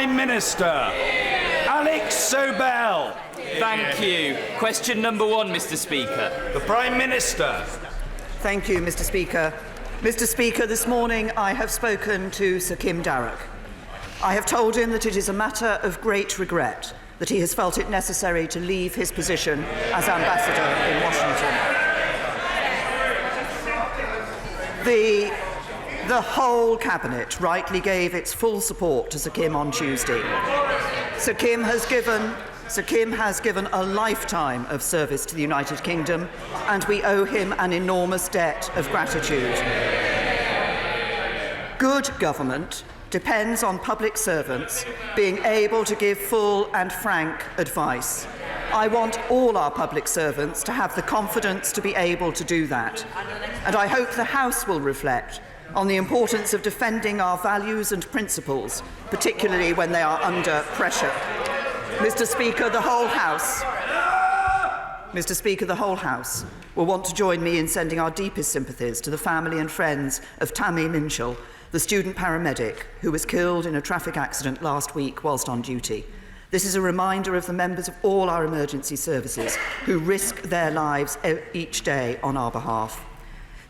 Prime Minister. Alex Sobel. Thank you. Question number 1, Mr. Speaker. The Prime Minister. Thank you, Mr. Speaker. Mr. Speaker, this morning I have spoken to Sir Kim Darroch. I have told him that it is a matter of great regret that he has felt it necessary to leave his position as ambassador in Washington. The whole Cabinet rightly gave its full support to Sir Kim on Tuesday. Sir Kim has given a lifetime of service to the United Kingdom, and we owe him an enormous debt of gratitude. Good government depends on public servants being able to give full and frank advice. I want all our public servants to have the confidence to be able to do that, and I hope the House will reflect on the importance of defending our values and principles, particularly when they are under pressure. Mr. Speaker, the whole House will want to join me in sending our deepest sympathies to the family and friends of Tammy Minshall, the student paramedic who was killed in a traffic accident last week whilst on duty. This is a reminder of the members of all our emergency services who risk their lives each day on our behalf.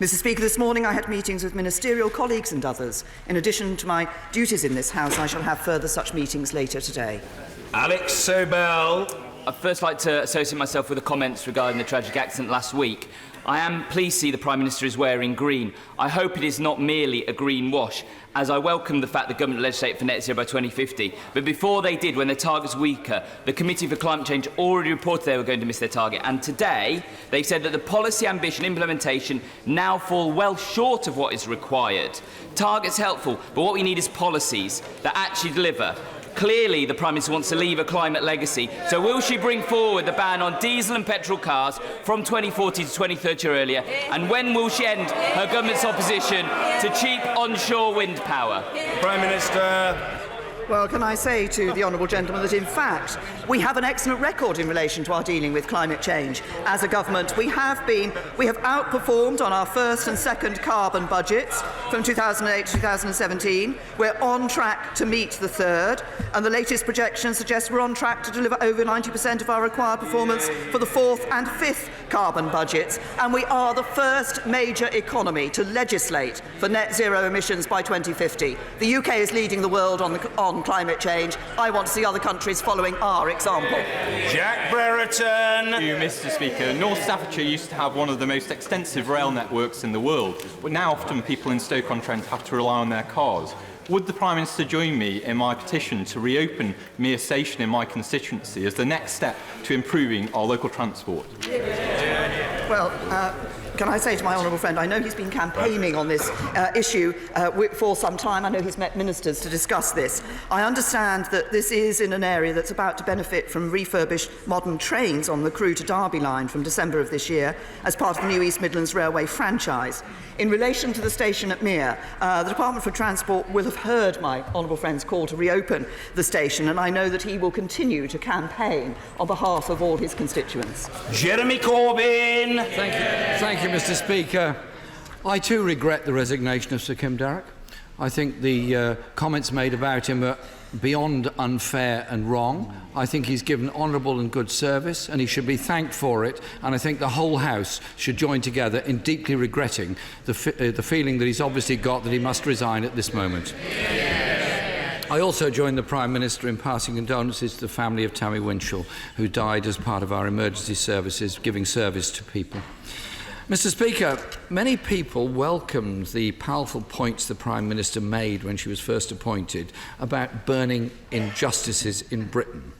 Mr. Speaker, this morning I had meetings with ministerial colleagues and others. In addition to my duties in this House, I shall have further such meetings later today. Alex Sobel. I'd first like to associate myself with the comments regarding the tragic accident last week. I am pleased to see the Prime Minister is wearing green. I hope it is not merely a green wash, as I welcome the fact the government legislated for net zero by 2050. But before they did, when their target's weaker, the Committee for Climate Change already reported they were going to miss their target. And today, they said that the policy ambition implementation now fall well short of what is required. Targets helpful, but what we need is policies that actually deliver. Clearly, the Prime Minister wants to leave a climate legacy, so will she bring forward the ban on diesel and petrol cars from 2040 to 2030 or earlier? And when will she end her government's opposition to cheap onshore wind power? Prime Minister. Well, can I say to the honourable gentleman that, in fact, we have an excellent record in relation to our dealing with climate change. As a government, we have outperformed on our first and second carbon budgets from 2008 to 2017. We're on track to meet the third, and the latest projections suggest we're on track to deliver over 90% of our required performance for the fourth and fifth carbon budgets. And we are the first major economy to legislate for net zero emissions by 2050. The UK is leading the world on climate change. I want to see other countries following our example. Jack Brereton. Thank you, Mr. Speaker. North Staffordshire used to have one of the most extensive rail networks in the world, but now often people in Stoke-on-Trent have to rely on their cars. Would the Prime Minister join me in my petition to reopen Mere Station in my constituency as the next step to improving our local transport? Well, can I say to my honourable friend, I know he's been campaigning on this issue for some time. I know he's met ministers to discuss this. I understand that this is in an area that's about to benefit from refurbished modern trains on the Crewe to Derby line from December of this year as part of the new East Midlands Railway franchise. In relation to the station at Mere, the Department for Transport will have heard my honourable friend's call to reopen the station, and I know that he will continue to campaign on behalf of all his constituents. Jeremy Corbyn. Thank you, Mr. Speaker. I too regret the resignation of Sir Kim Darroch. I think the comments made about him are beyond unfair and wrong. I think he's given honourable and good service, and he should be thanked for it. And I think the whole House should join together in deeply regretting the feeling that he's obviously got that he must resign at this moment. I also join the Prime Minister in passing condolences to the family of Tammy Winchell, who died as part of our emergency services, giving service to people. Mr. Speaker, many people welcomed the powerful points the Prime Minister made when she was first appointed about burning injustices in Britain.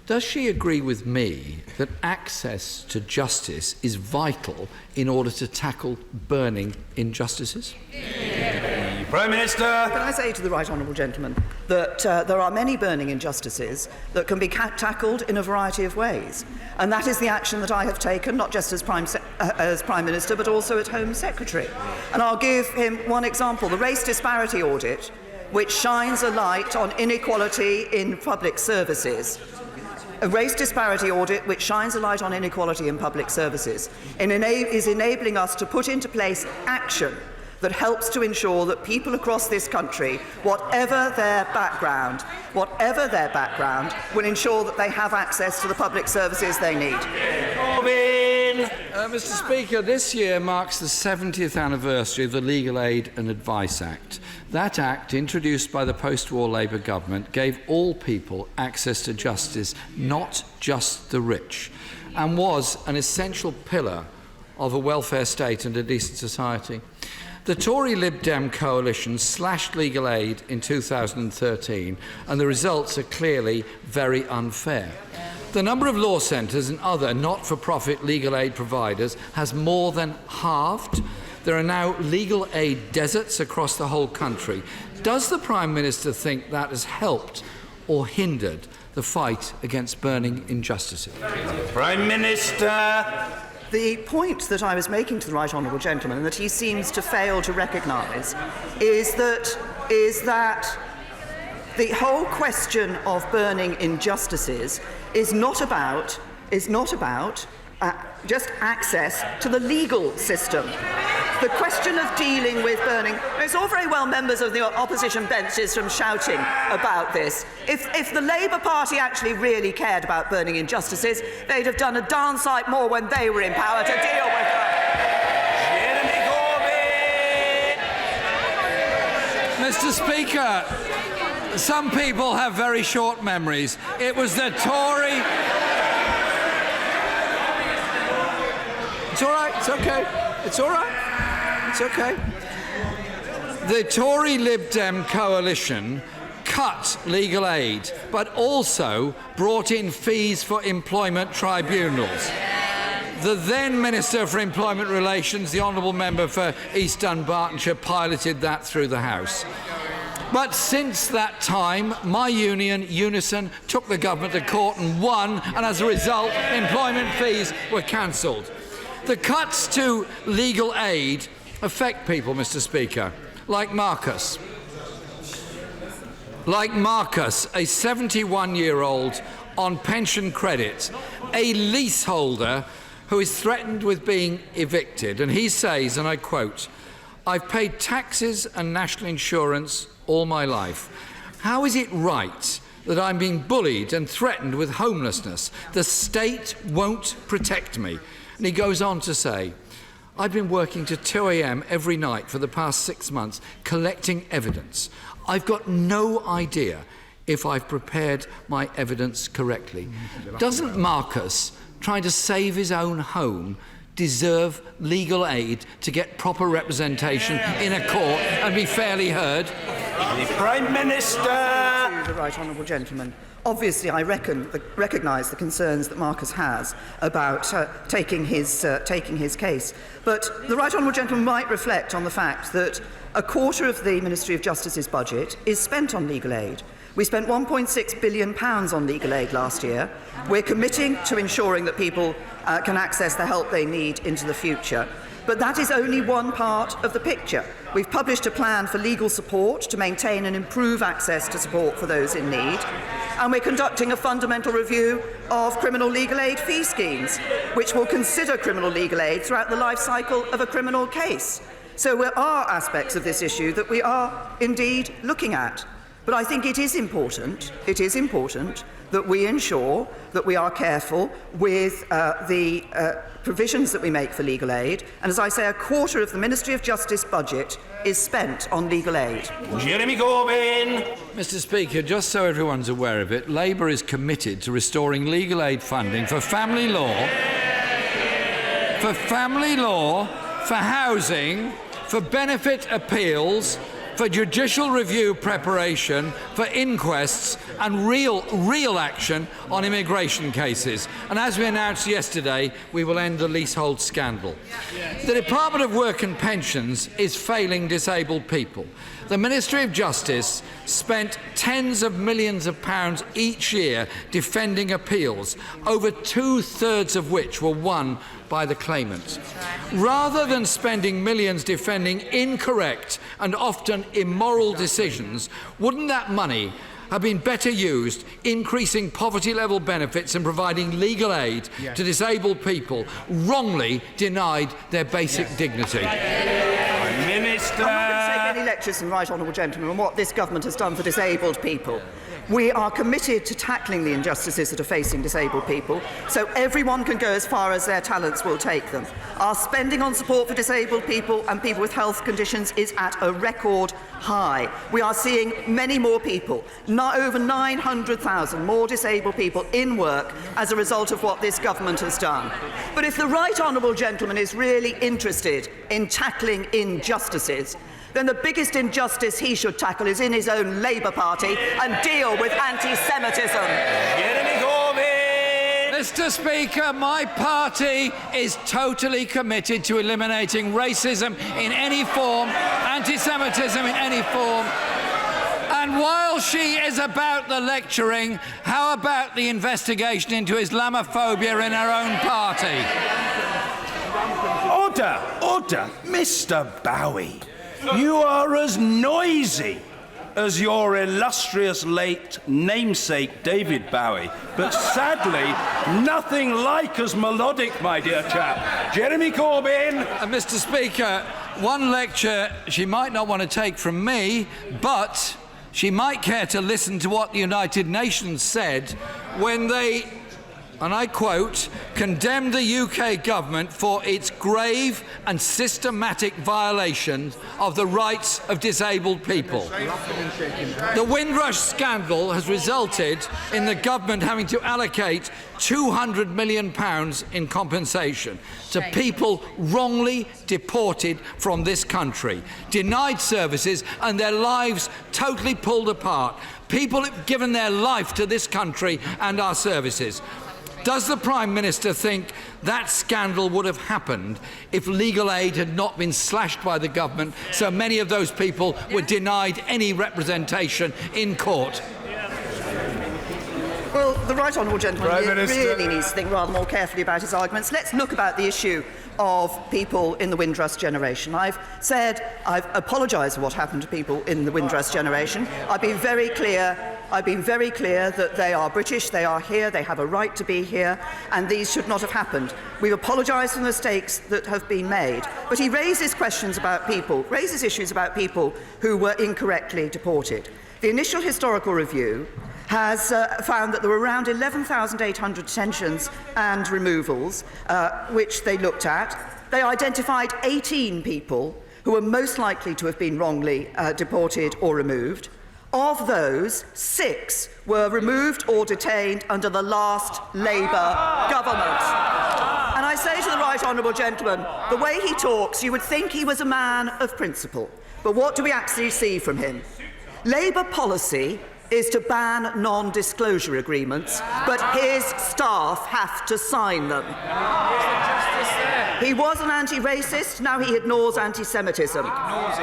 Does she agree with me that access to justice is vital in order to tackle burning injustices? Prime Minister. Can I say to the right honourable gentleman that there are many burning injustices that can be tackled in a variety of ways, and that is the action that I have taken, not just as Prime Minister, but also as Home Secretary. And I'll give him one example: the race disparity audit, which shines a light on inequality in public services. A race disparity audit which shines a light on inequality in public services is enabling us to put into place action that helps to ensure that people across this country, whatever their background, will ensure that they have access to the public services they need. Mr. Speaker, this year marks the 70th anniversary of the Legal Aid and Advice Act. That Act, introduced by the post-war Labour government, gave all people access to justice, not just the rich, and was an essential pillar of a welfare state and a decent society. The Tory Lib Dem coalition slashed legal aid in 2013, and the results are clearly very unfair. The number of law centres and other not-for-profit legal aid providers has more than halved. There are now legal aid deserts across the whole country. Does the Prime Minister think that has helped or hindered the fight against burning injustices? Prime Minister. The point that I was making to the right honourable gentleman, and that he seems to fail to recognise, is that the whole question of burning injustices is not about just access to the legal system. The question of dealing with burning... It's all very well members of the opposition benches from shouting about this. If the Labour Party actually really cared about burning injustices, they'd have done a darn sight more when they were in power to deal with them. Mr. Speaker, some people have very short memories. It was the Tory... It's all right, it's okay. It's all right. It's okay. The Tory Lib Dem coalition cut legal aid, but also brought in fees for employment tribunals. The then Minister for Employment Relations, the Honourable Member for East Dunbartonshire, piloted that through the House. But since that time, my union, Unison, took the government to court and won, and as a result, employment fees were cancelled. The cuts to legal aid affect people, Mr. Speaker, like Marcus. Like Marcus, a 71-year-old on pension credit, a leaseholder who is threatened with being evicted. And he says, and I quote, "I've paid taxes and national insurance all my life. How is it right that I'm being bullied and threatened with homelessness? The state won't protect me." And he goes on to say, "I've been working to 2 a.m. every night for the past 6 months, collecting evidence. I've got no idea if I've prepared my evidence correctly." Doesn't Marcus, trying to save his own home, deserve legal aid to get proper representation in a court and be fairly heard? The Prime Minister. To the right honourable gentleman. Obviously, I recognise the concerns that Marcus has about taking his case. But the right honourable gentleman might reflect on the fact that a quarter of the Ministry of Justice's budget is spent on legal aid. We spent £1.6 billion on legal aid last year. We're committing to ensuring that people can access the help they need into the future. But that is only one part of the picture. We've published a plan for legal support to maintain and improve access to support for those in need. And we're conducting a fundamental review of criminal legal aid fee schemes, which will consider criminal legal aid throughout the life cycle of a criminal case. So there are aspects of this issue that we are indeed looking at. But I think it is important that we ensure that we are careful with the provisions that we make for legal aid. And as I say, a quarter of the Ministry of Justice budget is spent on legal aid. Jeremy Corbyn. Mr. Speaker, just so everyone's aware of it, Labour is committed to restoring legal aid funding for family law, for housing, for benefit appeals, for judicial review preparation, for inquests and real action on immigration cases. And as we announced yesterday, we will end the leasehold scandal. The Department of Work and Pensions is failing disabled people. The Ministry of Justice spent tens of millions of pounds each year defending appeals, over 2/3 of which were won by the claimants. Rather than spending millions defending incorrect and often immoral decisions, wouldn't that money have been better used increasing poverty-level benefits and providing legal aid to disabled people wrongly denied their basic dignity? Minister. I'm not going to take any lectures from the Right Honourable Gentleman on what this government has done for disabled people. We are committed to tackling the injustices that are facing disabled people, so everyone can go as far as their talents will take them. Our spending on support for disabled people and people with health conditions is at a record high. We are seeing many more people, over 900,000 more disabled people in work as a result of what this government has done. But if the Right Honourable Gentleman is really interested in tackling injustices, then the biggest injustice he should tackle is in his own Labour Party and deal with anti-Semitism. Jeremy Corbyn. Mr. Speaker, my party is totally committed to eliminating racism in any form, anti-Semitism in any form. And while she is about the lecturing, how about the investigation into Islamophobia in her own party? Order, Mr. Bowie. You are as noisy as your illustrious late namesake David Bowie, but sadly nothing like as melodic, my dear chap. Jeremy Corbyn. Mr. Speaker, one lecture she might not want to take from me, but she might care to listen to what the United Nations said when they, and I quote, condemned the UK government for its grave and systematic violations of the rights of disabled people. The Windrush scandal has resulted in the government having to allocate £200 million in compensation to people wrongly deported from this country, denied services and their lives totally pulled apart. People have given their life to this country and our services. Does the Prime Minister think that scandal would have happened if legal aid had not been slashed by the government, so many of those people were denied any representation in court? Well, the Right Honourable Gentleman Prime Minister. really needs to think rather more carefully about his arguments. Let's look about the issue of people in the Windrush generation. I've apologised for what happened to people in the Windrush generation. I've been very clear that they are British, they are here, they have a right to be here, and these should not have happened. We've apologised for the mistakes that have been made. But he raises issues about people who were incorrectly deported. The initial historical review has found that there were around 11,800 detentions and removals, which they looked at. They identified 18 people who were most likely to have been wrongly deported or removed. Of those, 6 were removed or detained under the last Labour government. And I say to the Right Honourable Gentleman, the way he talks, you would think he was a man of principle. But what do we actually see from him? Labour policy is to ban non-disclosure agreements, but his staff have to sign them. He was an anti-racist, now he ignores anti-Semitism.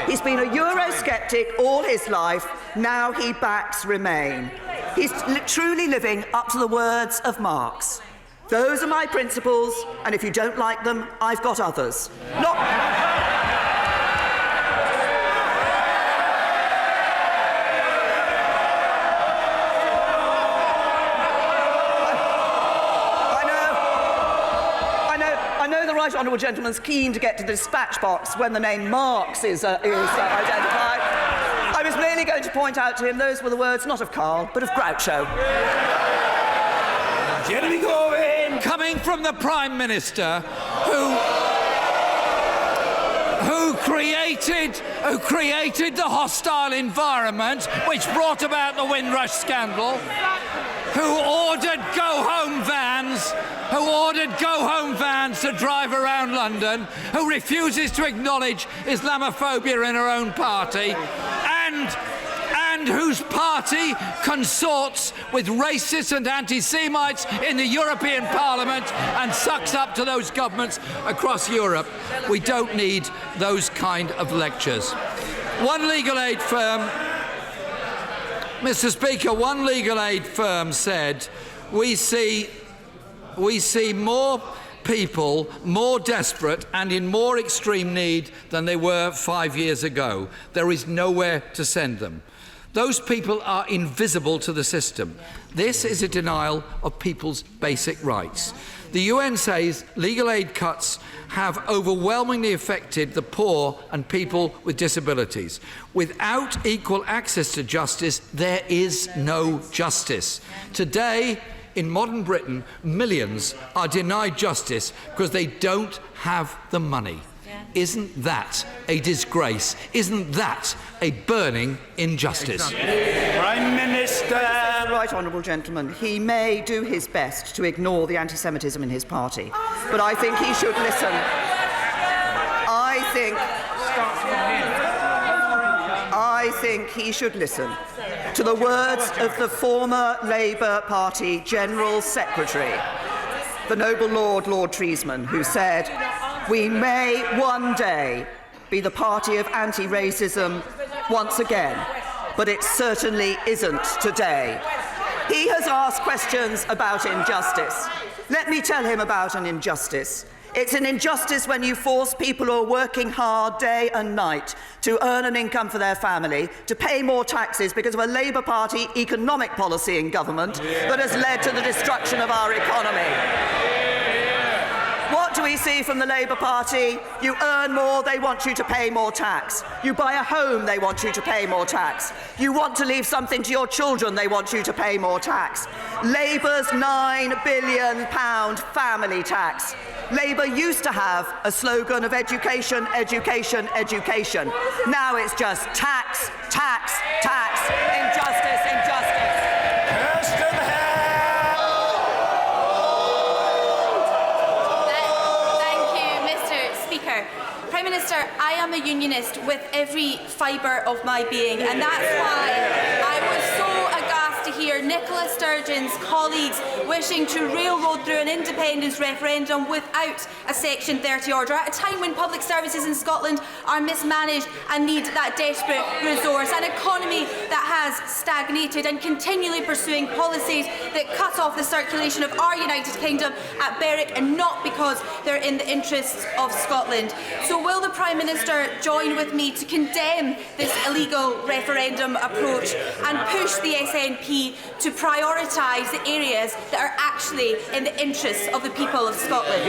He's been a Eurosceptic all his life, now he backs Remain. He's truly living up to the words of Marx. Those are my principles, and if you don't like them, I've got others. Right Honourable Gentleman's keen to get to the dispatch box when the name Marx is identified. I was merely going to point out to him those were the words not of Karl, but of Groucho. Jeremy Corbyn. Coming from the Prime Minister who created the hostile environment which brought about the Windrush scandal, who ordered go-home vans to drive around London, who refuses to acknowledge Islamophobia in her own party, and whose party consorts with racists and anti-Semites in the European Parliament and sucks up to those governments across Europe. We don't need those kind of lectures. One legal aid firm, Mr. Speaker, one legal aid firm said, we see more people more desperate and in more extreme need than they were 5 years ago. There is nowhere to send them. Those people are invisible to the system. This is a denial of people's basic rights. The UN says legal aid cuts have overwhelmingly affected the poor and people with disabilities. Without equal access to justice, there is no justice. Today, in modern Britain, millions are denied justice because they don't have the money. Isn't that a disgrace? Isn't that a burning injustice? Prime Minister. Right, honourable gentleman. He may do his best to ignore the anti-Semitism in his party, but I think he should listen. I think he should listen to the words of the former Labour Party General Secretary, the noble Lord Treesman, who said, "We may one day be the party of anti-racism once again, but it certainly isn't today." He has asked questions about injustice. Let me tell him about an injustice. It's an injustice when you force people who are working hard day and night to earn an income for their family to pay more taxes because of a Labour Party economic policy in government that has led to the destruction of our economy. What do we see from the Labour Party? You earn more, they want you to pay more tax. You buy a home, they want you to pay more tax. You want to leave something to your children, they want you to pay more tax. Labour's £9 billion family tax. Labour used to have a slogan of education, education, education. Now it's just tax, tax, tax, injustice, injustice. Prime Minister, I am a unionist with every fibre of my being, and that's why I was so aghast to hear Nicola Sturgeon's colleagues wishing to railroad through an independence referendum without a Section 30 order, at a time when public services in Scotland are mismanaged and need that desperate resource, an economy that has stagnated and continually pursuing policies that cut off the circulation of our United Kingdom at Berwick, and not because they're in the interests of Scotland. So will the Prime Minister join with me to condemn this illegal referendum approach and push the SNP to prioritise the areas that are actually in the interests of the people of Scotland?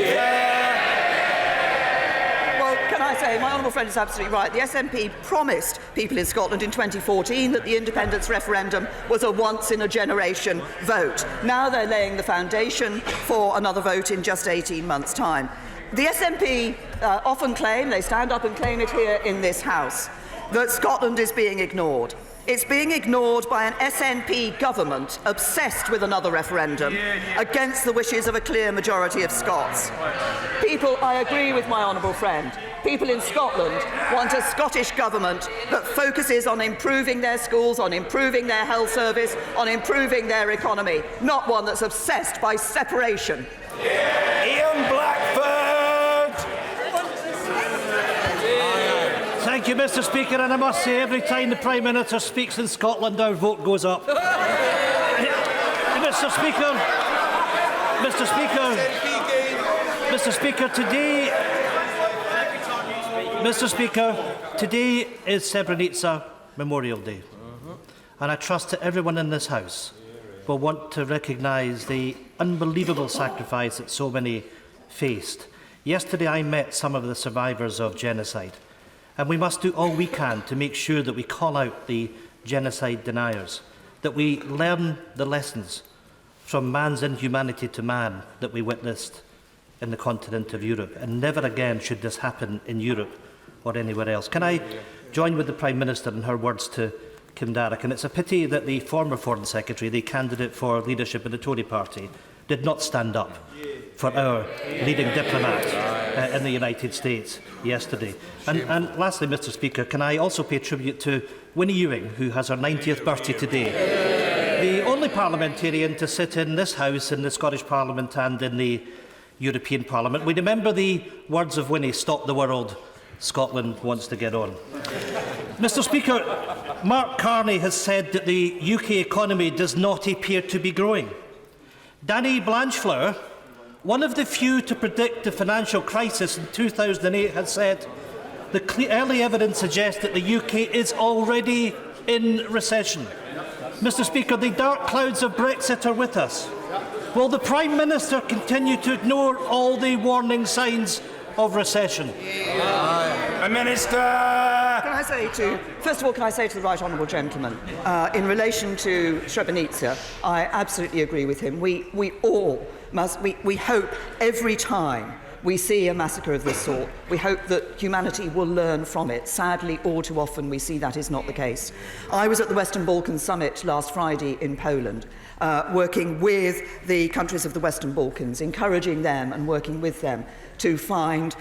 Well, can I say, my honourable friend is absolutely right. The SNP promised people in Scotland in 2014 that the independence referendum was a once-in-a-generation vote. Now they're laying the foundation for another vote in just 18 months' time. The SNP often claim, they stand up and claim it here in this House, that Scotland is being ignored. It's being ignored by an SNP government obsessed with another referendum against the wishes of a clear majority of Scots. People, I agree with my honourable friend, people in Scotland want a Scottish government that focuses on improving their schools, on improving their health service, on improving their economy, not one that's obsessed by separation. Ian Blackford! Thank you, Mr. Speaker, and I must say, every time the Prime Minister speaks in Scotland, our vote goes up. Mr. Speaker, today is Srebrenica Memorial Day, and I trust that everyone in this House will want to recognise the unbelievable sacrifice that so many faced. Yesterday I met some of the survivors of genocide, and we must do all we can to make sure that we call out the genocide deniers, that we learn the lessons from man's inhumanity to man that we witnessed in the continent of Europe, and never again should this happen in Europe or anywhere else. Can I join with the Prime Minister in her words to Kim Darroch? And it's a pity that the former Foreign Secretary, the candidate for leadership in the Tory party, did not stand up for our leading diplomat in the United States yesterday. And lastly, Mr. Speaker, can I also pay tribute to Winnie Ewing, who has her 90th birthday today, the only parliamentarian to sit in this House, in the Scottish Parliament and in the European Parliament. We remember the words of Winnie: "Stop the world, Scotland wants to get on." Mr. Speaker, Mark Carney has said that the UK economy does not appear to be growing. Danny Blanchflower, one of the few to predict the financial crisis in 2008, has said the early evidence suggests that the UK is already in recession. Mr Speaker, the dark clouds of Brexit are with us. Will the Prime Minister continue to ignore all the warning signs of recession? Minister! First of all, can I say to the right honourable gentleman, in relation to Srebrenica, I absolutely agree with him. We all must, we hope every time we see a massacre of this sort, we hope that humanity will learn from it. Sadly, all too often we see that is not the case. I was at the Western Balkans Summit last Friday in Poland, working with the countries of the Western Balkans, encouraging them and working with them to find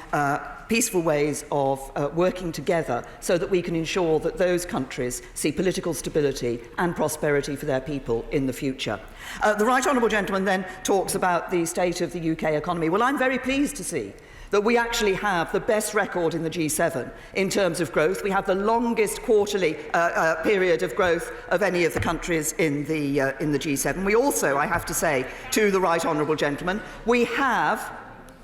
peaceful ways of working together so that we can ensure that those countries see political stability and prosperity for their people in the future. The right honourable gentleman then talks about the state of the UK economy. Well, I'm very pleased to see that we actually have the best record in the G7 in terms of growth. We have the longest quarterly period of growth of any of the countries in the G7. We also, I have to say, to the right honourable gentleman, we have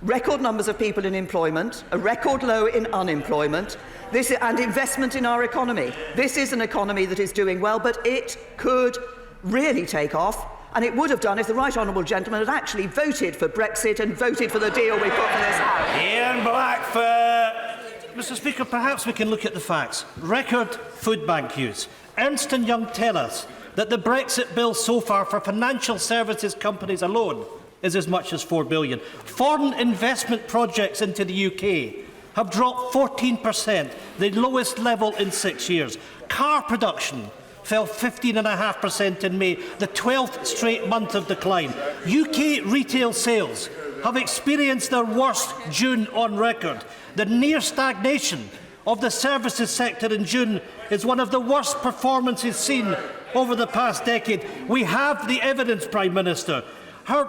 record numbers of people in employment, a record low in unemployment, and investment in our economy. This is an economy that is doing well, but it could really take off, and it would have done if the right honourable gentleman had actually voted for Brexit and voted for the deal we put for this House. Ian Blackford! Mr Speaker, perhaps we can look at the facts. Record food bank use. Ernst & Young tell us that the Brexit bill so far for financial services companies alone is as much as £4 billion. Foreign investment projects into the UK have dropped 14%, the lowest level in 6 years. Car production fell 15.5% in May, the 12th straight month of decline. UK retail sales have experienced their worst June on record. The near stagnation of the services sector in June is one of the worst performances seen over the past decade. We have the evidence, Prime Minister.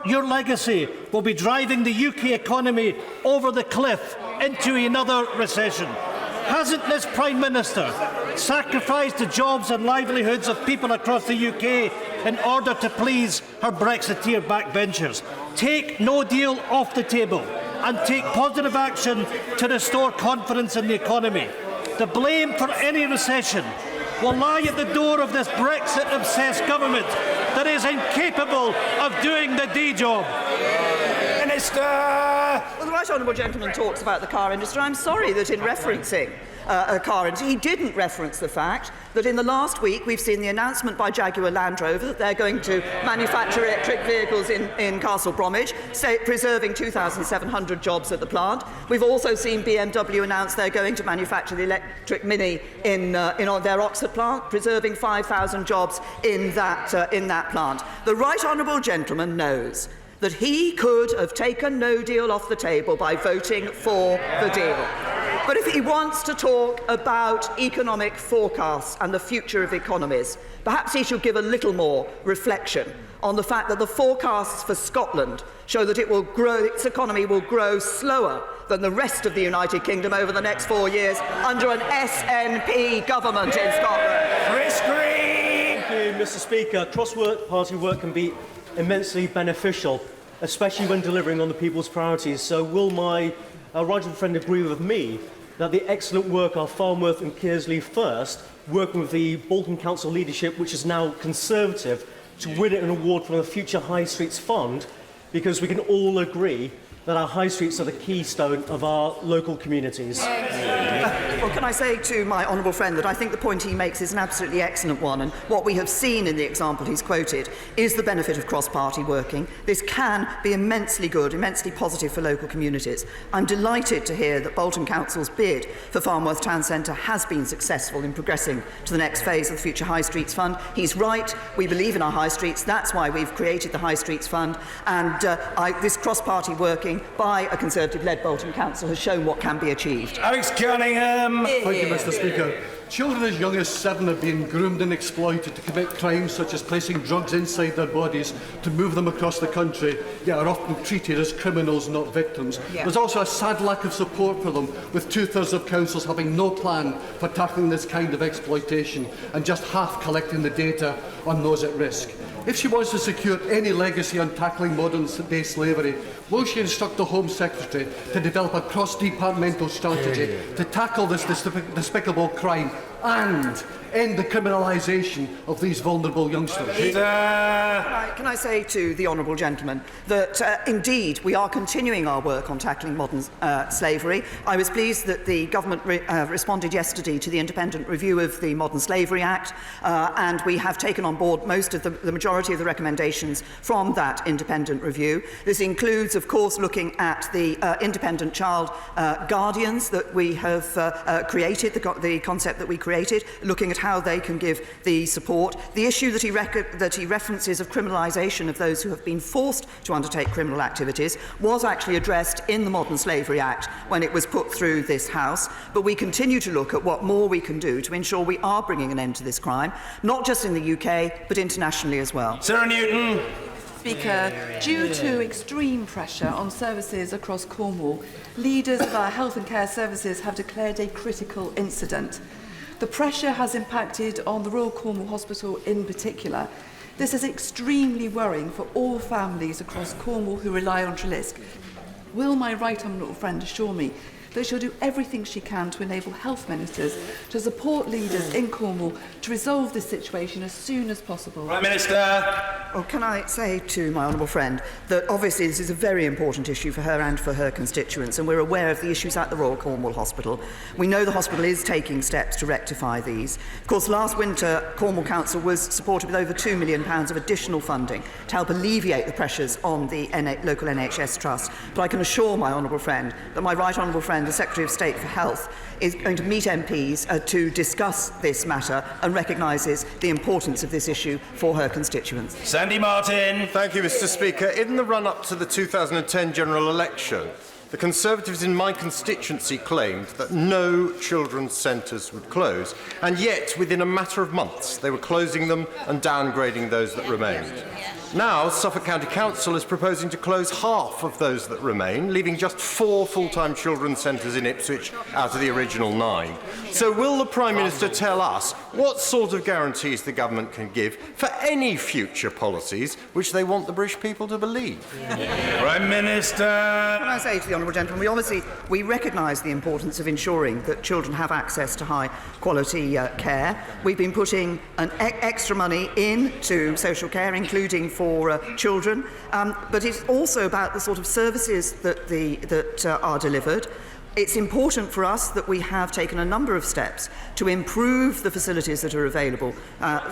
Your legacy will be driving the UK economy over the cliff into another recession. Hasn't this Prime Minister sacrificed the jobs and livelihoods of people across the UK in order to please her Brexiteer backbenchers? Take no deal off the table and take positive action to restore confidence in the economy. The blame for any recession will lie at the door of this Brexit-obsessed government that is incapable of doing the D job. Minister! Well, the right honourable gentleman talks about the car industry. I'm sorry that in referencing a car industry, he didn't reference the fact that in the last week we've seen the announcement by Jaguar Land Rover that they're going to manufacture electric vehicles in Castle Bromwich, preserving 2,700 jobs at the plant. We've also seen BMW announce they're going to manufacture the electric Mini in their Oxford plant, preserving 5,000 jobs in that plant. The right honourable gentleman knows that he could have taken no deal off the table by voting for the deal. But if he wants to talk about economic forecasts and the future of economies, perhaps he should give a little more reflection on the fact that the forecasts for Scotland show that its economy will grow slower than the rest of the United Kingdom over the next 4 years under an SNP government in Scotland. Chris Green! Thank you, Mr Speaker. Cross-party work can be immensely beneficial, especially when delivering on the people's priorities. So will my right friend agree with me that the excellent work of Farnworth and Kearsley first, working with the Bolton Council leadership, which is now Conservative, to win an award from the Future High Streets Fund, because we can all agree that our high streets are the keystone of our local communities. Well, can I say to my honourable friend that I think the point he makes is an absolutely excellent one, and what we have seen in the example he's quoted is the benefit of cross-party working. This can be immensely good, immensely positive for local communities. I'm delighted to hear that Bolton Council's bid for Farnworth Town Centre has been successful in progressing to the next phase of the Future High Streets Fund. He's right, we believe in our high streets, that's why we've created the High Streets Fund, and this cross-party working by a Conservative-led Bolton Council has shown what can be achieved. Alex Cunningham! Thank you, Mr Speaker. Children as young as 7 have been groomed and exploited to commit crimes such as placing drugs inside their bodies to move them across the country, yet are often treated as criminals, not victims. Yeah. There's also a sad lack of support for them, with 2/3 of councils having no plan for tackling this kind of exploitation and just half collecting the data on those at risk. If she wants to secure any legacy on tackling modern-day slavery, will she instruct the Home Secretary to develop a cross-departmental strategy to tackle this despicable crime and end the criminalisation of these vulnerable youngsters. Can I say to the honourable gentleman that indeed we are continuing our work on tackling modern slavery. I was pleased that the government responded yesterday to the independent review of the Modern Slavery Act, and we have taken on board most of the majority of the recommendations from that independent review. This includes, of course, looking at the independent child guardians that we have created, the concept that we created, looking at how they can give the support. The issue that he references of criminalisation of those who have been forced to undertake criminal activities was actually addressed in the Modern Slavery Act when it was put through this House, but we continue to look at what more we can do to ensure we are bringing an end to this crime, not just in the UK, but internationally as well. Sarah Newton. Speaker, due to extreme pressure on services across Cornwall, leaders of our health and care services have declared a critical incident. The pressure has impacted on the Royal Cornwall Hospital in particular. This is extremely worrying for all families across Cornwall who rely on Trelisk. Will my right honourable friend assure me that she'll do everything she can to enable health ministers to support leaders in Cornwall to resolve this situation as soon as possible? Prime Minister. Well, can I say to my honourable friend that obviously this is a very important issue for her and for her constituents, and we're aware of the issues at the Royal Cornwall Hospital. We know the hospital is taking steps to rectify these. Of course, last winter, Cornwall Council was supported with over £2 million of additional funding to help alleviate the pressures on the local NHS Trust. But I can assure my honourable friend that my right honourable friend, the Secretary of State for Health, is going to meet MPs to discuss this matter and recognises the importance of this issue for her constituents. Sandy Martin. Thank you, Mr. Speaker. In the run-up to the 2010 general election, the Conservatives in my constituency claimed that no children's centres would close, and yet within a matter of months they were closing them and downgrading those that remained. Now, Suffolk County Council is proposing to close half of those that remain, leaving just 4 full-time children's centres in Ipswich out of the original 9. So will the Prime Minister tell us what sort of guarantees the government can give for any future policies which they want the British people to believe? Prime Minister. Can I say to the honourable gentleman, we recognise the importance of ensuring that children have access to high-quality care. We've been putting extra money into social care, including for children, but it's also about the sort of services that are delivered. It's important for us that we have taken a number of steps to improve the facilities that are available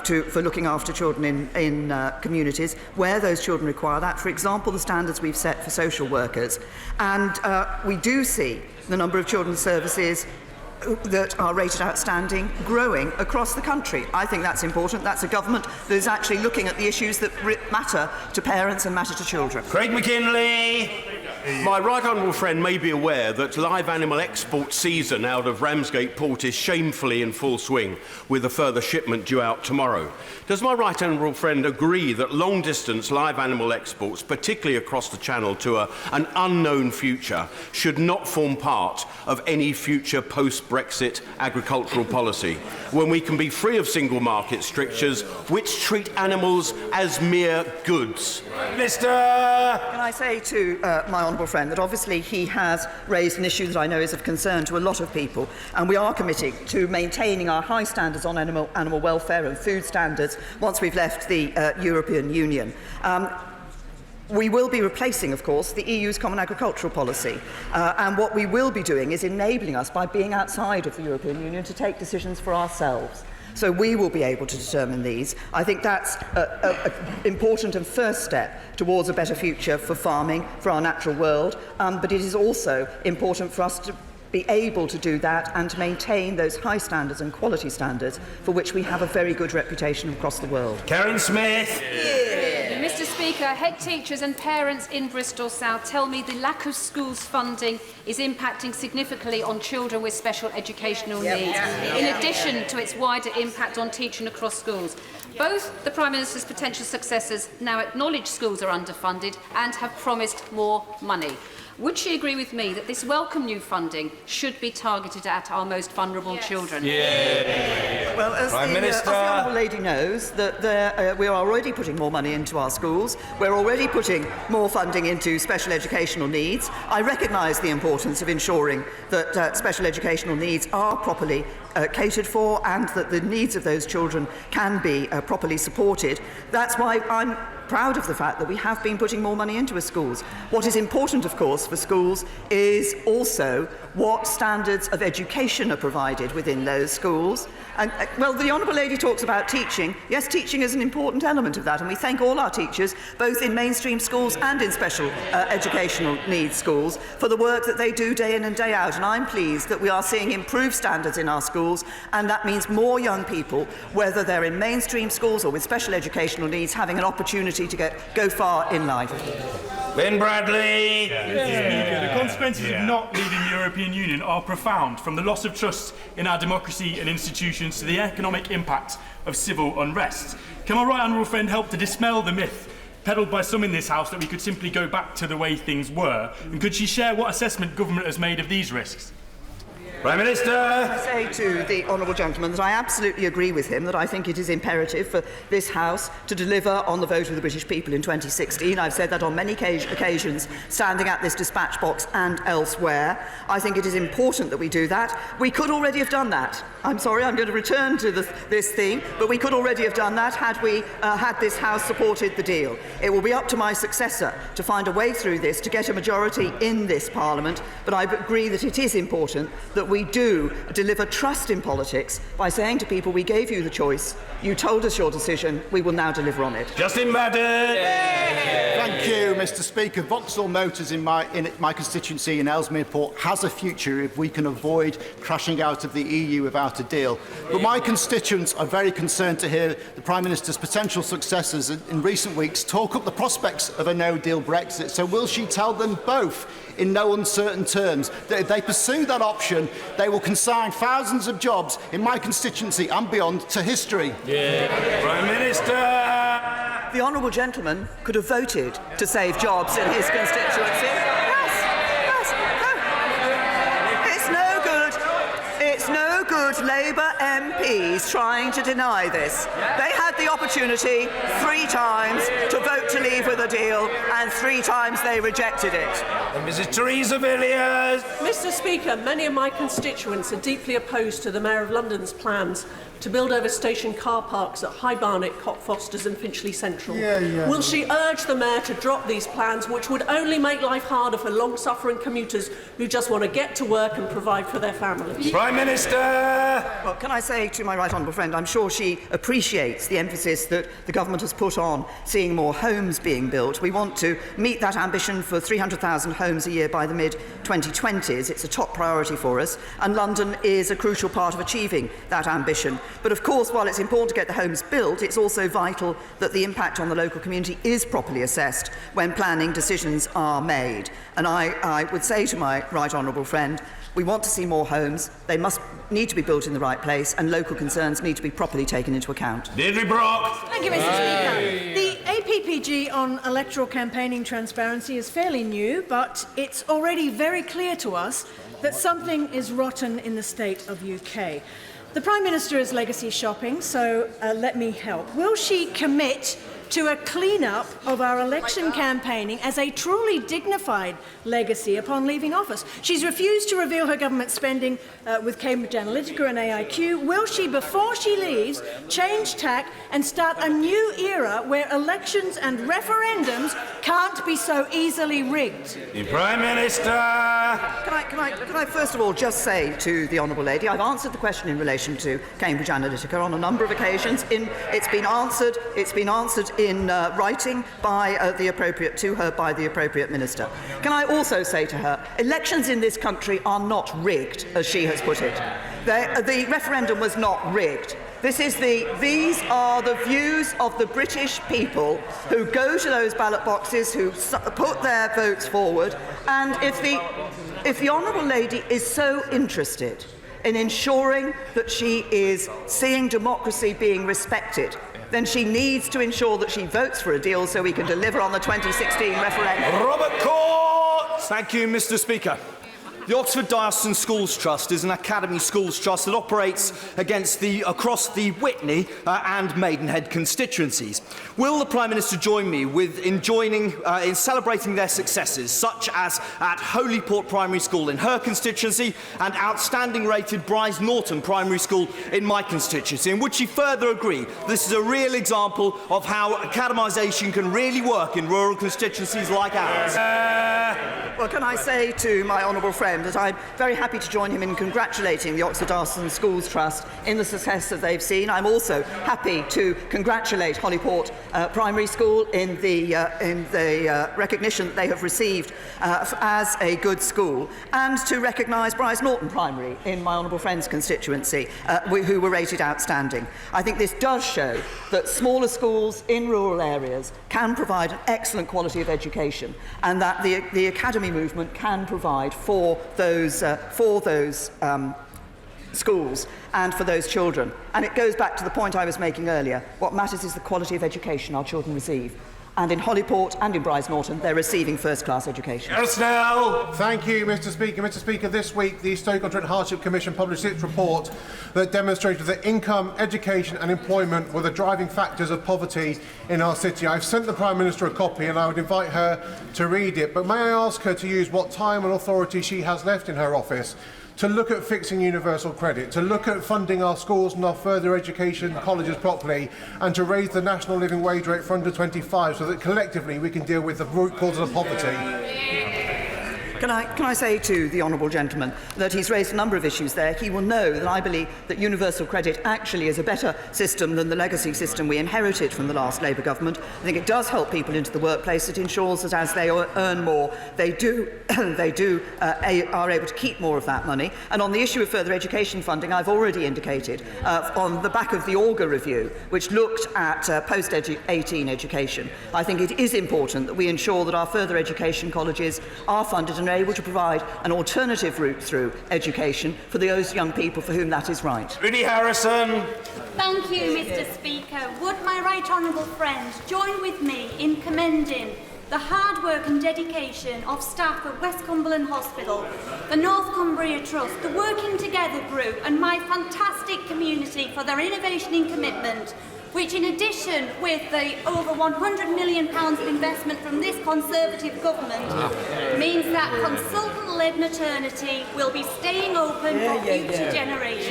for looking after children in communities where those children require that. For example, the standards we've set for social workers. And we do see the number of children's services that are rated outstanding growing across the country. I think that's important. That's a government that is actually looking at the issues that matter to parents and matter to children. Craig McKinley. My right honourable friend may be aware that live animal export season out of Ramsgate Port is shamefully in full swing, with a further shipment due out tomorrow. Does my right honourable friend agree that long-distance live animal exports, particularly across the Channel to an unknown future, should not form part of any future post-Brexit agricultural policy, when we can be free of single market strictures which treat animals as mere goods? Minister. Can I say to my honourable friend that obviously he has raised an issue that I know is of concern to a lot of people, and we are committed to maintaining our high standards on animal welfare and food standards once we've left the European Union. We will be replacing, of course, the EU's Common Agricultural Policy, and what we will be doing is enabling us, by being outside of the European Union, to take decisions for ourselves. So we will be able to determine these. I think that's an important and first step towards a better future for farming, for our natural world, but it is also important for us to be able to do that and to maintain those high standards and quality standards for which we have a very good reputation across the world. Karen Smith. Mr. Speaker, head teachers and parents in Bristol South tell me the lack of schools funding is impacting significantly on children with special educational needs, in addition to its wider impact on teaching across schools. Both the Prime Minister's potential successors now acknowledge schools are underfunded and have promised more money. Would she agree with me that this welcome new funding should be targeted at our most vulnerable children? Well, as the Honourable Lady knows, that we are already putting more money into our schools. We're already putting more funding into special educational needs. I recognise the importance of ensuring that special educational needs are properly catered for and that the needs of those children can be properly supported. That's why I'm proud of the fact that we have been putting more money into schools. What is important, of course, for schools is also what standards of education are provided within those schools. And, well, the Honourable Lady talks about teaching. Yes, teaching is an important element of that, and we thank all our teachers, both in mainstream schools and in special educational needs schools, for the work that they do day in and day out. And I'm pleased that we are seeing improved standards in our schools, and that means more young people, whether they're in mainstream schools or with special educational needs, having an opportunity to go far in life. Lynn Bradley. The consequences of not leaving the European Union are profound, from the loss of trust in our democracy and institutions to the economic impact of civil unrest. Can my right honourable friend help to dispel the myth peddled by some in this House that we could simply go back to the way things were? And could she share what assessment government has made of these risks? Prime Minister! I say to the honourable gentleman that I absolutely agree with him, that I think it is imperative for this House to deliver on the vote of the British people in 2016. I've said that on many occasions, standing at this dispatch box and elsewhere. I think it is important that we do that. We could already have done that. I'm sorry, I'm going to return to this theme, but we could already have done that had we had this House supported the deal. It will be up to my successor to find a way through this, to get a majority in this Parliament, but I agree that it is important that we do deliver trust in politics by saying to people, we gave you the choice, you told us your decision, we will now deliver on it. Justin Madden! Thank you, Mr. Speaker. Vauxhall Motors in my constituency in Ellesmere Port has a future if we can avoid crashing out of the EU without a deal. But my constituents are very concerned to hear the Prime Minister's potential successors in recent weeks talk up the prospects of a no-deal Brexit. So will she tell them both in no uncertain terms that if they pursue that option, they will consign thousands of jobs in my constituency and beyond to history? Prime Minister! The honourable gentleman could have voted to save jobs in his constituency. It's no good Labour MPs trying to deny this. They had the opportunity 3 times to vote to leave with a deal, and 3 times they rejected it. And Mrs. Theresa May. Mr. Speaker, many of my constituents are deeply opposed to the Mayor of London's plans to build over station car parks at High Barnet, Cockfosters and Finchley Central. Will she urge the Mayor to drop these plans, which would only make life harder for long-suffering commuters who just want to get to work and provide for their families? Prime Minister! Well, can I say to my right honourable friend, I'm sure she appreciates the emphasis that the government has put on seeing more homes being built. We want to meet that ambition for 300,000 homes a year by the mid-2020s. It's a top priority for us, and London is a crucial part of achieving that ambition. But of course, while it's important to get the homes built, it's also vital that the impact on the local community is properly assessed when planning decisions are made. And I would say to my right honourable friend, we want to see more homes. They need to be built in the right place, and local concerns need to be properly taken into account. Deirdre Brock. Thank you, Mr. Speaker. The APPG on electoral campaigning transparency is fairly new, but it's already very clear to us that something is rotten in the state of UK. The Prime Minister is legacy shopping, so let me help. Will she commit to a clean-up of our election campaigning as a truly dignified legacy upon leaving office? She's refused to reveal her government spending with Cambridge Analytica and AIQ. Will she, before she leaves, change tack and start a new era where elections and referendums can't be so easily rigged? The Prime Minister! Can I first of all just say to the honourable lady, I've answered the question in relation to Cambridge Analytica on a number of occasions. It's been answered in writing by the appropriate minister. Can I also say to her, elections in this country are not rigged, as she has put it. The referendum was not rigged. These are the views of the British people who go to those ballot boxes, who put their votes forward, and if the honourable lady is so interested in ensuring that she is seeing democracy being respected, then she needs to ensure that she votes for a deal so we can deliver on the 2016 referendum. Robert Court! Thank you, Mr. Speaker. The Oxford Diocesan Schools Trust is an academy schools trust that operates across the Witney and Maidenhead constituencies. Will the Prime Minister join me in celebrating their successes, such as at Holyport Primary School in her constituency and outstanding rated Bryce Norton Primary School in my constituency? And would she further agree this is a real example of how academisation can really work in rural constituencies like ours? Well, can I say to my honourable friend that I'm very happy to join him in congratulating the Oxford Diocesan Schools Trust in the success that they've seen. I'm also happy to congratulate Holyport Primary School in the recognition that they have received as a good school, and to recognise Bryce Norton Primary in my honourable friend's constituency, who were rated outstanding. I think this does show that smaller schools in rural areas can provide an excellent quality of education, and that the academy movement can provide for those schools and for those children. And it goes back to the point I was making earlier. What matters is the quality of education our children receive. And in Holyport and in Bryce Norton, they're receiving first-class education. Thank you, Mr. Speaker. Mr. Speaker, this week the Stoke-on-Trent Hardship Commission published its report that demonstrated that income, education and employment were the driving factors of poverty in our city. I've sent the Prime Minister a copy and I would invite her to read it. But may I ask her to use what time and authority she has left in her office to look at fixing universal credit, to look at funding our schools and our further education colleges properly, and to raise the national living wage rate for under 25 so that collectively we can deal with the root causes of poverty. Can I say to the honourable gentleman that he's raised a number of issues there. He will know that I believe that universal credit actually is a better system than the legacy system we inherited from the last Labour government. I think it does help people into the workplace. It ensures that as they earn more, they are able to keep more of that money. And on the issue of further education funding, I've already indicated on the back of the Auger review, which looked at post-18 education, I think it is important that we ensure that our further education colleges are funded and able to provide an alternative route through education for those young people for whom that is right. Rudy Harrison. Thank you, Mr. Speaker. Would my right honourable friend join with me in commending the hard work and dedication of staff at West Cumberland Hospital, the North Cumbria Trust, the Working Together Group and my fantastic community for their innovation and commitment, which in addition with the over £100 million of investment from this Conservative government means that consultant-led maternity will be staying open for future generations.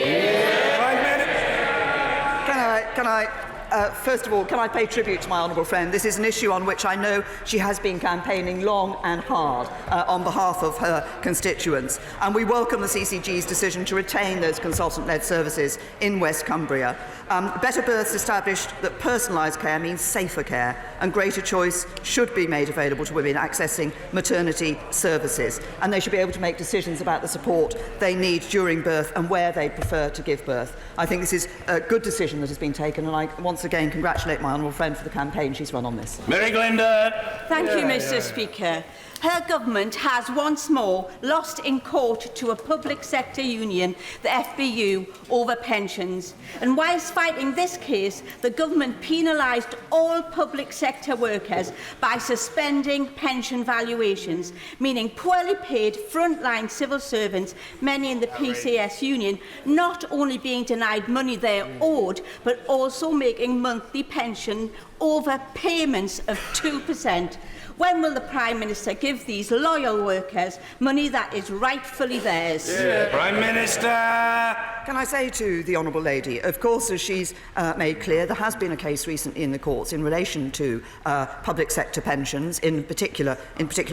First of all, can I pay tribute to my honourable friend? This is an issue on which I know she has been campaigning long and hard on behalf of her constituents. And we welcome the CCG's decision to retain those consultant-led services in West Cumbria. Better Births established that personalised care means safer care, and greater choice should be made available to women accessing maternity services. And they should be able to make decisions about the support they need during birth and where they prefer to give birth. I think this is a good decision that has been taken, and I once again congratulate my honourable friend for the campaign she's run on this. Mary Glinda. Thank you, Mr. Speaker. Her government has once more lost in court to a public sector union, the FBU, over pensions. And whilst fighting this case, the government penalised all public sector workers by suspending pension valuations, meaning poorly paid frontline civil servants, many in the PCS union, not only being denied money they're owed, but also making monthly pension overpayments of 2%. When will the Prime Minister give these loyal workers money that is rightfully theirs? Prime Minister. Can I say to the honourable lady, of course, as she's made clear, there has been a case recently in the courts in relation to public sector pensions, in particular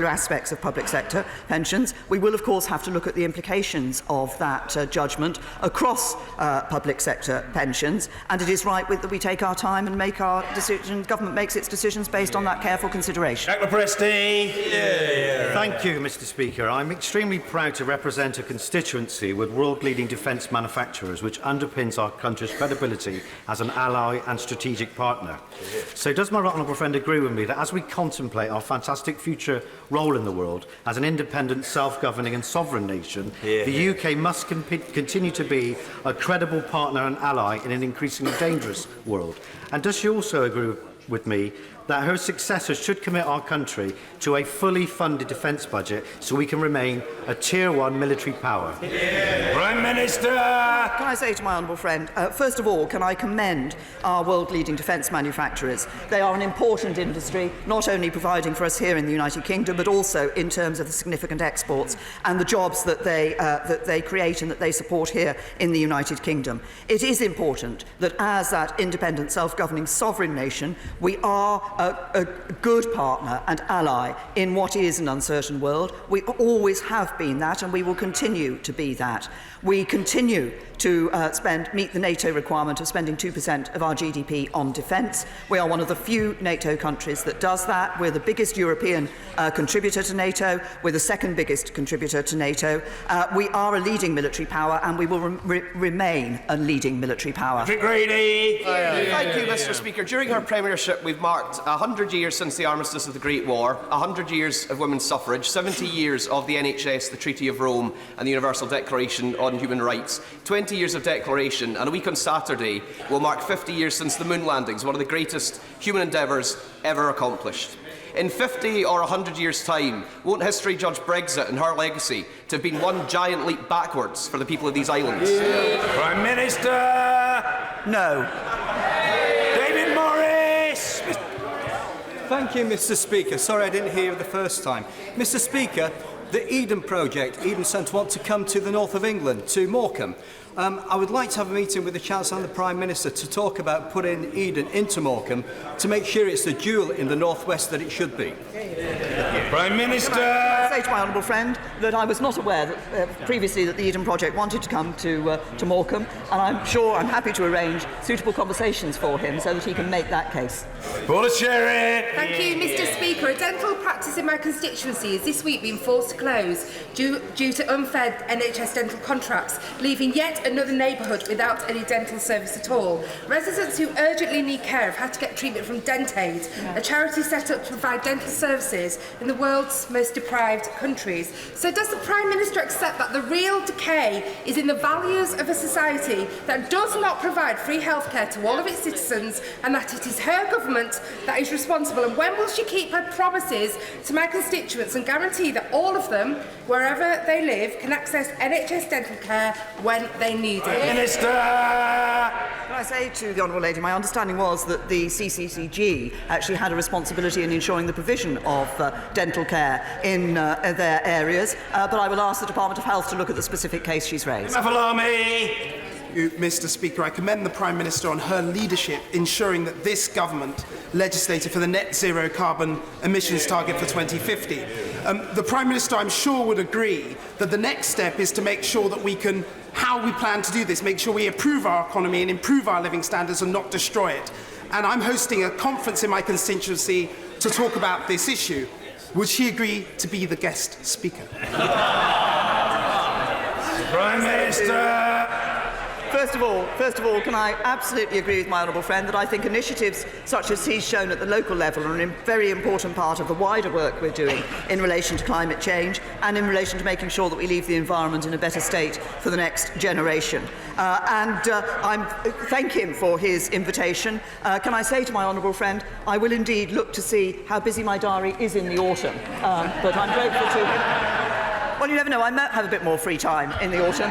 aspects of public sector pensions. We will, of course, have to look at the implications of that judgment across public sector pensions, and it is right that we take our time and make our decisions. Government makes its decisions based on that careful consideration. Thank you, Mr. Speaker. I'm extremely proud to represent a constituency with world-leading defence manufacturers, which underpins our country's credibility as an ally and strategic partner. So does my honourable friend agree with me that as we contemplate our fantastic future role in the world as an independent, self-governing and sovereign nation, the UK must continue to be a credible partner and ally in an increasingly dangerous world? And does she also agree with me that her successor should commit our country to a fully funded defence budget so we can remain a Tier 1 military power? Prime Minister! Can I say to my honourable friend, first of all, can I commend our world-leading defence manufacturers? They are an important industry, not only providing for us here in the United Kingdom, but also in terms of the significant exports and the jobs that they create and that they support here in the United Kingdom. It is important that as that independent, self-governing sovereign nation, we are a good partner and ally in what is an uncertain world. We always have been that, and we will continue to be that. We continue to meet the NATO requirement of spending 2% of our GDP on defence. We are one of the few NATO countries that does that. We're the biggest European contributor to NATO. We're the second biggest contributor to NATO. We are a leading military power, and we will remain a leading military power. Grady. Thank you, Mr. Speaker. During her premiership, we've marked 100 years since the armistice of the Great War, 100 years of women's suffrage, 70 years of the NHS, the Treaty of Rome and the Universal Declaration on Human Rights, 20 years of declaration, and a week on Saturday will mark 50 years since the moon landings, one of the greatest human endeavours ever accomplished. In 50 or 100 years' time, won't history judge Brexit and her legacy to have been one giant leap backwards for the people of these islands? Prime Minister! No. David Morris! Thank you, Mr. Speaker. Sorry I didn't hear you the first time. Mr. Speaker, the Eden project, Eden Centre, want to come to the north of England, to Morecambe. I would like to have a meeting with the Chancellor and the Prime Minister to talk about putting Eden into Morecambe to make sure it's the jewel in the northwest that it should be. Prime Minister! Can I say to my honourable friend that I was not aware that previously that the Eden project wanted to come to Morecambe, and I'm happy to arrange suitable conversations for him so that he can make that case. Paula Sherritt! Thank you, Mr. Speaker. A dental practice in my constituency has this week been forced to close due to unfair NHS dental contracts, leaving yet another neighbourhood without any dental service at all. Residents who urgently need care have had to get treatment from DentAid, a charity set up to provide dental services in the world's most deprived countries. So does the Prime Minister accept that the real decay is in the values of a society that does not provide free healthcare to all of its citizens, and that it is her government that is responsible? And when will she keep her promises to my constituents and guarantee that all of them, wherever they live, can access NHS dental care when they need it? Minister! Can I say to the honourable lady, my understanding was that the CCCG actually had a responsibility in ensuring the provision of dental care in their areas, but I will ask the Department of Health to look at the specific case she's raised. Mr. Speaker, I commend the Prime Minister on her leadership ensuring that this government legislated for the net zero carbon emissions target for 2050. The Prime Minister, I'm sure, would agree that the next step is to make sure that how we plan to do this, make sure we improve our economy and improve our living standards and not destroy it. And I'm hosting a conference in my constituency to talk about this issue. Would she agree to be the guest speaker? Prime Minister! First of all, can I absolutely agree with my honourable friend that I think initiatives such as he's shown at the local level are a very important part of the wider work we're doing in relation to climate change and in relation to making sure that we leave the environment in a better state for the next generation. I thank him for his invitation. Can I say to my honourable friend, I will indeed look to see how busy my diary is in the autumn, but I'm grateful to him. Well, you never know, I might have a bit more free time in the autumn,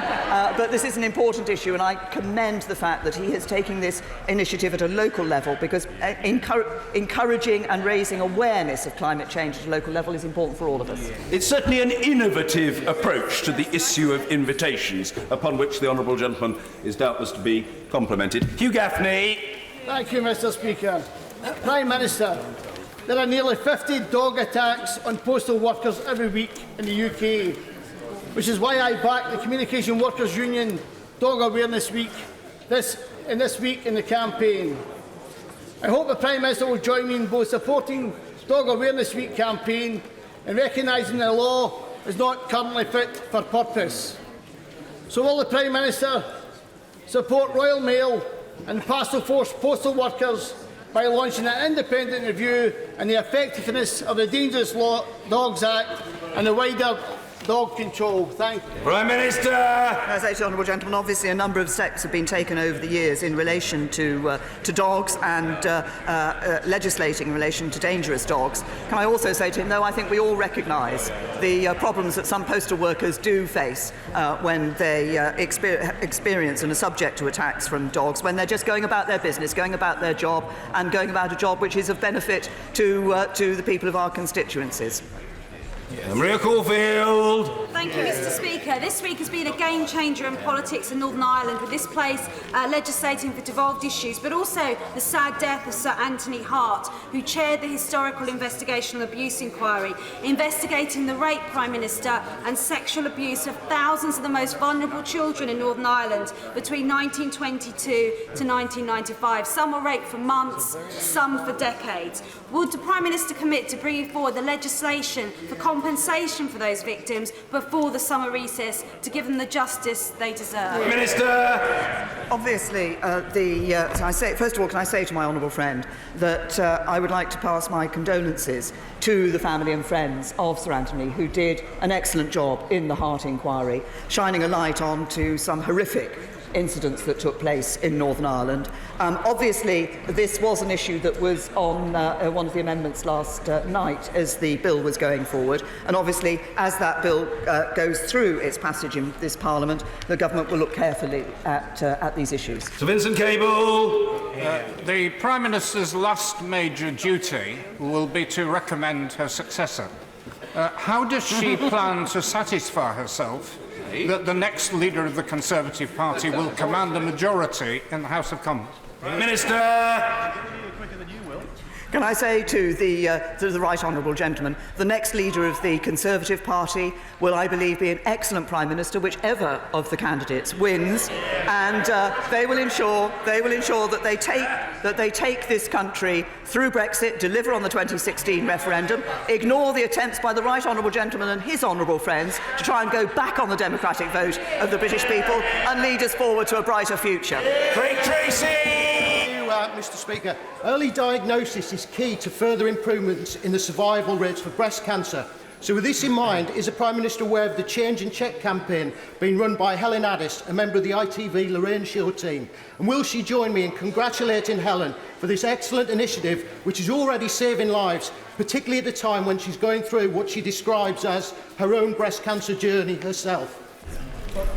but this is an important issue, and I commend the fact that he is taking this initiative at a local level, because encouraging and raising awareness of climate change at a local level is important for all of us. It's certainly an innovative approach to the issue of invitations, upon which the honourable gentleman is doubtless to be complimented. Hugh Gaffney. Thank you, Mr. Speaker. Prime Minister, there are nearly 50 dog attacks on postal workers every week in the UK, which is why I backed the Communication Workers Union Dog Awareness Week this week in the campaign. I hope the Prime Minister will join me in both supporting Dog Awareness Week campaign and recognising the law is not currently fit for purpose. So will the Prime Minister support Royal Mail and Parcel Force postal workers by launching an independent review on the effectiveness of the Dangerous Dogs Act and the wider dog control. Thank you. Prime Minister! As I say to the honourable gentleman, obviously a number of steps have been taken over the years in relation to dogs and legislating in relation to dangerous dogs. Can I also say to him, though, I think we all recognise the problems that some postal workers do face when they experience and are subject to attacks from dogs, when they're just going about their business, going about their job, and going about a job which is of benefit to the people of our constituencies. Maria Caulfield. Thank you, Mr. Speaker. This week has been a game changer in politics in Northern Ireland, with this place legislating for devolved issues, but also the sad death of Sir Anthony Hart, who chaired the historical investigational abuse inquiry, investigating the rape, Prime Minister, and sexual abuse of thousands of the most vulnerable children in Northern Ireland between 1922 to 1995. Some were raped for months, some for decades. Would the Prime Minister commit to bringing forward the legislation for compensation for those victims before the summer recess to give them the justice they deserve? Minister! Obviously, first of all, can I say to my honourable friend that I would like to pass my condolences to the family and friends of Sir Anthony, who did an excellent job in the Hart inquiry, shining a light onto some horrific incidents that took place in Northern Ireland. Obviously, this was an issue that was on one of the amendments last night as the bill was going forward, and obviously, as that bill goes through its passage in this Parliament, the government will look carefully at these issues. Sir Vincent Cable. The Prime Minister's last major duty will be to recommend her successor. How does she plan to satisfy herself that the next leader of the Conservative Party will command a majority in the House of Commons? Minister! Can I say to the right honourable gentleman, the next leader of the Conservative Party will, I believe, be an excellent Prime Minister, whichever of the candidates wins, and they will ensure that they take this country through Brexit, deliver on the 2016 referendum, ignore the attempts by the right honourable gentleman and his honourable friends to try and go back on the democratic vote of the British people and lead us forward to a brighter future. Craig Tracy! Mr. Speaker, early diagnosis is key to further improvements in the survival rates for breast cancer. So with this in mind, is the Prime Minister aware of the Change and Check campaign being run by Helen Addis, a member of the ITV Lorraine Show team? And will she join me in congratulating Helen for this excellent initiative, which is already saving lives, particularly at a time when she's going through what she describes as her own breast cancer journey herself?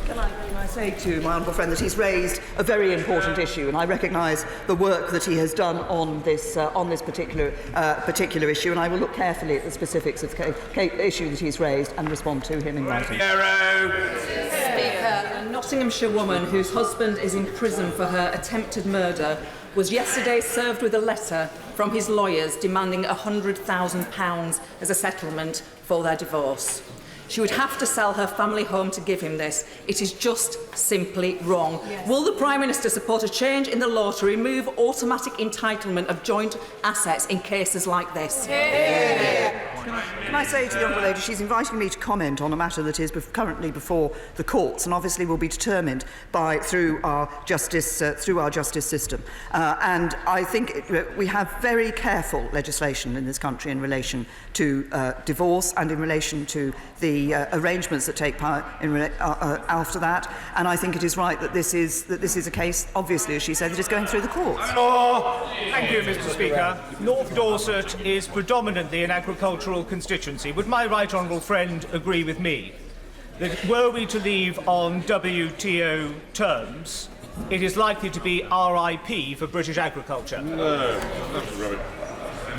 Can I say to my honourable friend that he's raised a very important issue, and I recognise the work that he has done on this particular issue, and I will look carefully at the specifics of the issue that he's raised and respond to him in writing. Speaker, a Nottinghamshire woman whose husband is in prison for her attempted murder was yesterday served with a letter from his lawyers demanding £100,000 as a settlement for their divorce. She would have to sell her family home to give him this. It is just simply wrong. Yes. Will the Prime Minister support a change in the law to remove automatic entitlement of joint assets in cases like this? Can I say to the honourable lady, she's inviting me to comment on a matter that is currently before the courts and obviously will be determined through our justice system. And I think we have very careful legislation in this country in relation to divorce and in relation to the arrangements that take part after that. And I think it is right that this is a case, obviously, as she said, that is going through the courts. Thank you, Mr. Speaker. North Dorset is predominantly an agricultural constituency. Would my right honourable friend agree with me that were we to leave on WTO terms, it is likely to be RIP for British agriculture? No, that's rubbish.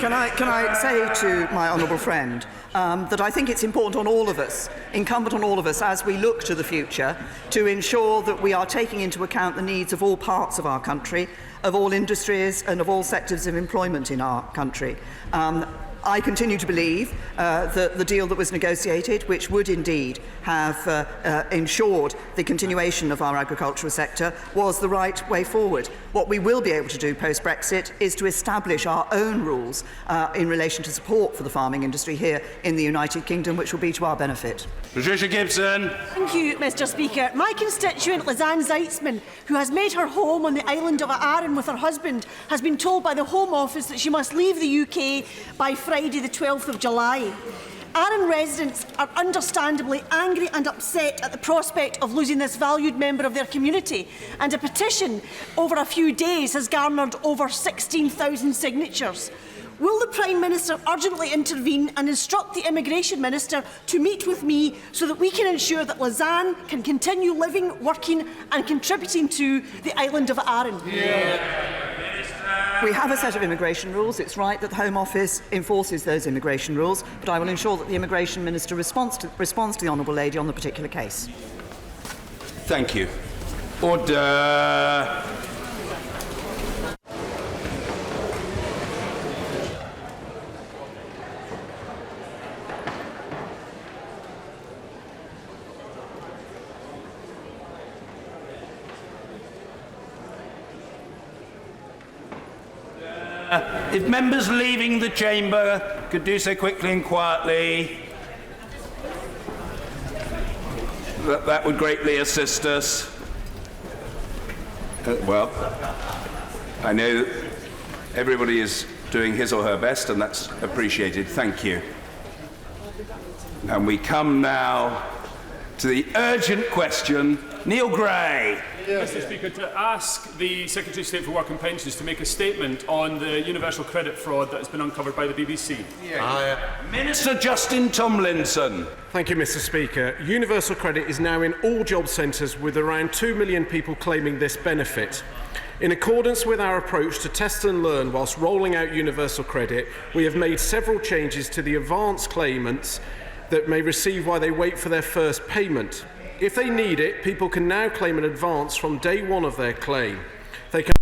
Can I say to my honourable friend that I think it's important on all of us, incumbent on all of us, as we look to the future, to ensure that we are taking into account the needs of all parts of our country, of all industries and of all sectors of employment in our country. I continue to believe that the deal that was negotiated, which would indeed have ensured the continuation of our agricultural sector, was the right way forward. What we will be able to do post-Brexit is to establish our own rules in relation to support for the farming industry here in the United Kingdom, which will be to our benefit. Patricia Gibson. Thank you, Mr. Speaker. My constituent, Lisanne Zeitzman, who has made her home on the island of Arran with her husband, has been told by the Home Office that she must leave the UK by Friday the 12th of July. Arran residents are understandably angry and upset at the prospect of losing this valued member of their community, and a petition over a few days has garnered over 16,000 signatures. Will the Prime Minister urgently intervene and instruct the Immigration Minister to meet with me so that we can ensure that Lausanne can continue living, working and contributing to the island of Arran? We have a set of immigration rules. It's right that the Home Office enforces those immigration rules, but I will ensure that the Immigration Minister responds to the Honourable Lady on the particular case. Thank you. Order. If members leaving the chamber could do so quickly and quietly, that would greatly assist us. Well, I know that everybody is doing his or her best, and that's appreciated. Thank you. And we come now to the urgent question. Neil Gray. Mr. Speaker, to ask the Secretary of State for Work and Pensions to make a statement on the universal credit fraud that has been uncovered by the BBC. Minister Justin Tomlinson. Thank you, Mr. Speaker. Universal credit is now in all job centres, with around 2 million people claiming this benefit. In accordance with our approach to test and learn whilst rolling out universal credit, we have made several changes to the advance claimants that may receive while they wait for their first payment. If they need it, people can now claim an advance from day one of their claim. They can